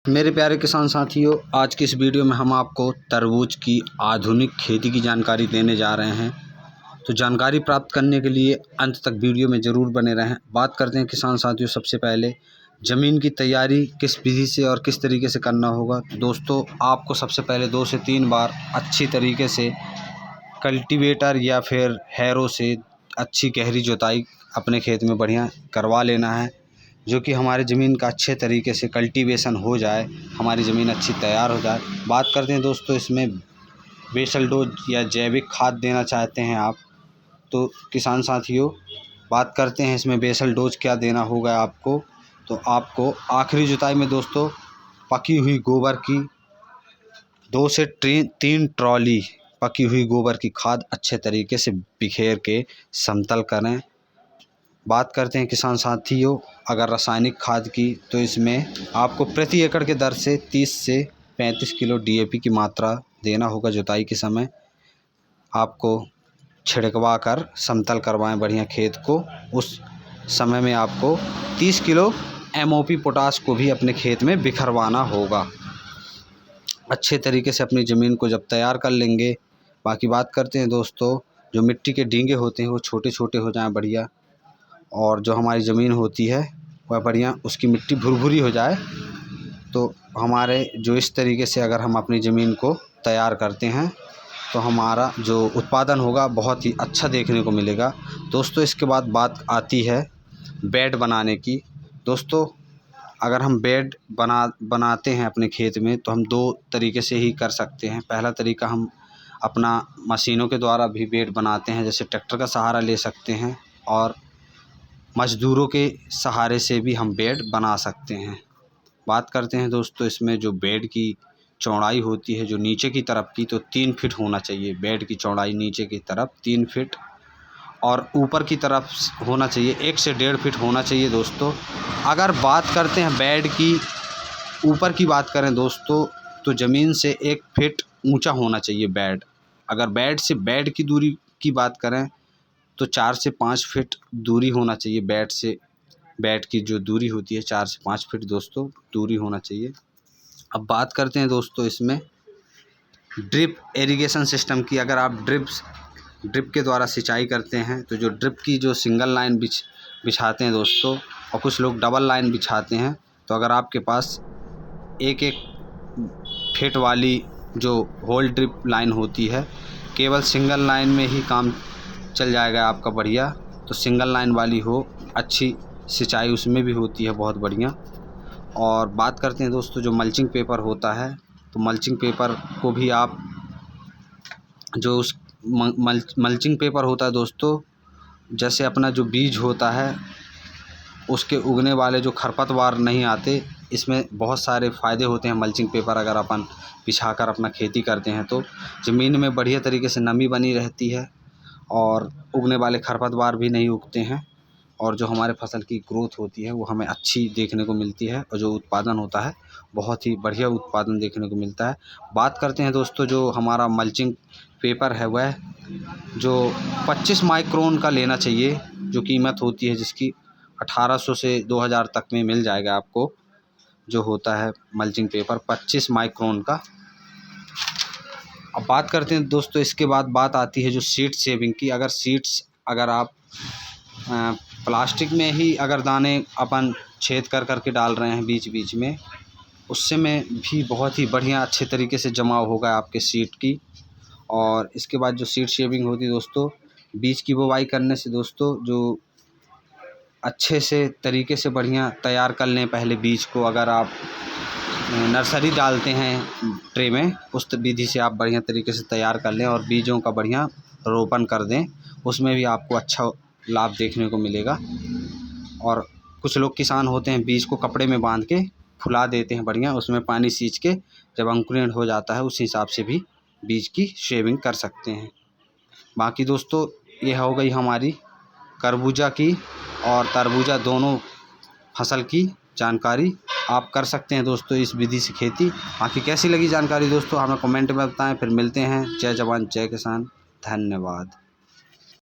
मेरे प्यारे किसान साथियों, आज की इस वीडियो में हम आपको तरबूज की आधुनिक खेती की जानकारी देने जा रहे हैं। तो जानकारी प्राप्त करने के लिए अंत तक वीडियो में ज़रूर बने रहें। बात करते हैं किसान साथियों, सबसे पहले ज़मीन की तैयारी किस विधि से और किस तरीके से करना होगा। तो दोस्तों, आपको सबसे पहले 2 से 3 बार अच्छी तरीके से कल्टीवेटर या फिर हैरो से अच्छी गहरी जुताई अपने खेत में बढ़िया करवा लेना है, जो कि हमारी ज़मीन का अच्छे तरीके से कल्टीवेशन हो जाए, हमारी ज़मीन अच्छी तैयार हो जाए। बात करते हैं दोस्तों, इसमें बेसल डोज या जैविक खाद देना चाहते हैं आप, तो किसान साथियों बात करते हैं इसमें बेसल डोज क्या देना होगा आपको। तो आपको आखिरी जुताई में दोस्तों पकी हुई गोबर की 2 से 3 ट्रॉली पकी हुई गोबर की खाद अच्छे तरीके से बिखेर के समतल करें। बात करते हैं किसान साथियों अगर रासायनिक खाद की, तो इसमें आपको प्रति एकड़ के दर से 30 से 35 किलो DAP की मात्रा देना होगा। जुताई के समय आपको छिड़कवा कर समतल करवाएं बढ़िया खेत को। उस समय में आपको 30 किलो MOP पोटाश को भी अपने खेत में बिखरवाना होगा। अच्छे तरीके से अपनी ज़मीन को जब तैयार कर लेंगे, बाकी बात करते हैं दोस्तों, जो मिट्टी के डींगे होते हैं वो छोटे छोटे हो जाएं बढ़िया, और जो हमारी ज़मीन होती है वह बढ़िया उसकी मिट्टी भुरभुरी हो जाए। तो हमारे जो इस तरीके से अगर हम अपनी ज़मीन को तैयार करते हैं तो हमारा जो उत्पादन होगा बहुत ही अच्छा देखने को मिलेगा। दोस्तों, इसके बाद बात आती है बेड बनाने की। दोस्तों, अगर हम बेड बनाते हैं अपने खेत में, तो हम 2 तरीके से ही कर सकते हैं। पहला तरीका, हम अपना मशीनों के द्वारा भी बेड बनाते हैं, जैसे ट्रैक्टर का सहारा ले सकते हैं, और मज़दूरों के सहारे से भी हम बेड बना सकते हैं। बात करते हैं दोस्तों, इसमें जो बेड की चौड़ाई होती है जो नीचे की तरफ की, तो 3 फीट होना चाहिए। बेड की चौड़ाई नीचे की तरफ 3 फीट और ऊपर की तरफ होना चाहिए 1 से 1.5 फीट होना चाहिए दोस्तों। अगर बात करते हैं बेड की ऊपर की बात करें दोस्तों, तो ज़मीन से 1 फीट ऊंचा होना चाहिए बेड। अगर बेड से बेड की दूरी की बात करें तो 4 से 5 फीट दूरी होना चाहिए। बेड से बेड की जो दूरी होती है 4 से 5 फीट दोस्तों दूरी होना चाहिए। अब बात करते हैं दोस्तों इसमें ड्रिप इरिगेशन सिस्टम की। अगर आप ड्रिप के द्वारा सिंचाई करते हैं, तो जो ड्रिप की जो सिंगल लाइन बिछाते हैं दोस्तों, और कुछ लोग डबल लाइन बिछाते हैं, तो अगर आपके पास 1-1 फीट वाली जो होल ड्रिप लाइन होती है, केवल सिंगल लाइन में ही काम चल जाएगा आपका बढ़िया। तो सिंगल लाइन वाली हो, अच्छी सिंचाई उसमें भी होती है बहुत बढ़िया। और बात करते हैं दोस्तों जो मल्चिंग पेपर होता है, तो मल्चिंग पेपर को भी आप जो उस मल्चिंग पेपर होता है दोस्तों, जैसे अपना जो बीज होता है उसके उगने वाले जो खरपतवार नहीं आते, इसमें बहुत सारे फ़ायदे होते हैं। मल्चिंग पेपर अगर अपन बिछाकर अपना खेती करते हैं तो ज़मीन में बढ़िया तरीके से नमी बनी रहती है, और उगने वाले खरपतवार भी नहीं उगते हैं, और जो हमारे फसल की ग्रोथ होती है वो हमें अच्छी देखने को मिलती है, और जो उत्पादन होता है बहुत ही बढ़िया उत्पादन देखने को मिलता है। बात करते हैं दोस्तों, जो हमारा मल्चिंग पेपर है वह जो 25 माइक्रोन का लेना चाहिए, जो कीमत होती है जिसकी 1800 से 2000 तक में मिल जाएगा आपको। जो होता है मल्चिंग पेपर 25 माइक्रोन का। अब बात करते हैं दोस्तों, इसके बाद बात आती है जो सीड सेविंग की। अगर आप प्लास्टिक में ही अगर दाने अपन छेद कर के डाल रहे हैं बीच बीच में, उससे में भी बहुत ही बढ़िया अच्छे तरीके से जमाव होगा आपके सीड की। और इसके बाद जो सीड सेविंग होती है दोस्तों, बीज की बुवाई करने से दोस्तों जो अच्छे से तरीके से बढ़िया तैयार कर लें पहले बीज को। अगर आप नर्सरी डालते हैं ट्रे में, उस विधि से आप बढ़िया तरीके से तैयार कर लें और बीजों का बढ़िया रोपण कर दें, उसमें भी आपको अच्छा लाभ देखने को मिलेगा। और कुछ लोग किसान होते हैं बीज को कपड़े में बांध के फुला देते हैं बढ़िया, उसमें पानी सींच के जब अंकुरण हो जाता है उस हिसाब से भी बीज की शेविंग कर सकते हैं। बाकी दोस्तों, ये हो गई हमारी खरबूजा की और तरबूजा दोनों फसल की जानकारी। आप कर सकते हैं दोस्तों इस विधि से खेती। बाकी कैसी लगी जानकारी दोस्तों हमें कमेंट में बताएं। फिर मिलते हैं। जय जवान जय किसान। धन्यवाद।